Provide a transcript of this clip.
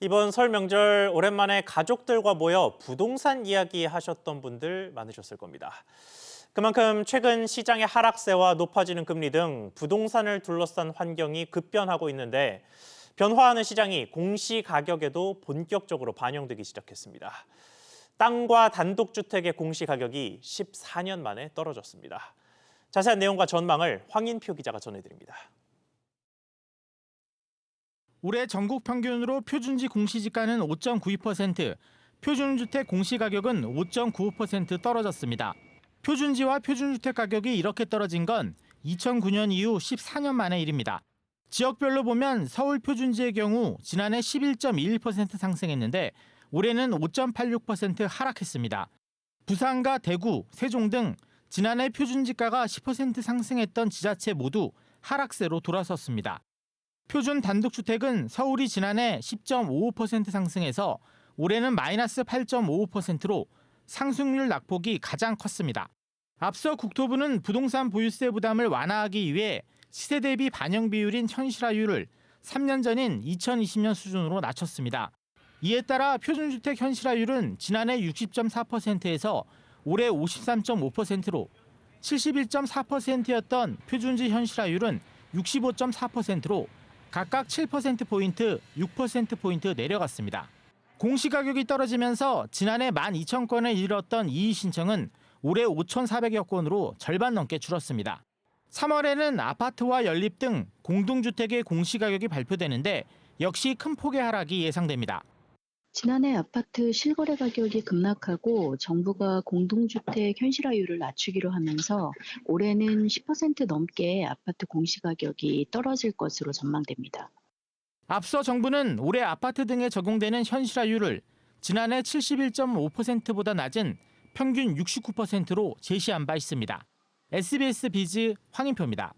이번 설 명절 오랜만에 가족들과 모여 부동산 이야기 하셨던 분들 많으셨을 겁니다. 그만큼 최근 시장의 하락세와 높아지는 금리 등 부동산을 둘러싼 환경이 급변하고 있는데 변화하는 시장이 공시 가격에도 본격적으로 반영되기 시작했습니다. 땅과 단독주택의 공시 가격이 14년 만에 떨어졌습니다. 자세한 내용과 전망을 황인표 기자가 전해드립니다. 올해 전국 평균으로 표준지 공시지가는 5.92%, 표준주택 공시가격은 5.95% 떨어졌습니다. 표준지와 표준주택 가격이 이렇게 떨어진 건 2009년 이후 14년 만의 일입니다. 지역별로 보면 서울 표준지의 경우 지난해 11.21% 상승했는데 올해는 5.86% 하락했습니다. 부산과 대구, 세종 등 지난해 표준지가가 10% 상승했던 지자체 모두 하락세로 돌아섰습니다. 표준 단독주택은 서울이 지난해 10.55% 상승해서 올해는 마이너스 8.55%로 상승률 낙폭이 가장 컸습니다. 앞서 국토부는 부동산 보유세 부담을 완화하기 위해 시세 대비 반영 비율인 현실화율을 3년 전인 2020년 수준으로 낮췄습니다. 이에 따라 표준주택 현실화율은 지난해 60.4%에서 올해 53.5%로 71.4%였던 표준지 현실화율은 65.4%로 각각 7%포인트, 6%포인트 내려갔습니다. 공시가격이 떨어지면서 지난해 12,000건에 이르렀던 이의 신청은 올해 5,400여 건으로 절반 넘게 줄었습니다. 3월에는 아파트와 연립 등 공동주택의 공시가격이 발표되는데 역시 큰 폭의 하락이 예상됩니다. 지난해 아파트 실거래 가격이 급락하고 정부가 공동주택 현실화율을 낮추기로 하면서 올해는 10% 넘게 아파트 공시가격이 떨어질 것으로 전망됩니다. 앞서 정부는 올해 아파트 등에 적용되는 현실화율을 지난해 71.5%보다 낮은 평균 69%로 제시한 바 있습니다. SBS 비즈 황인표입니다.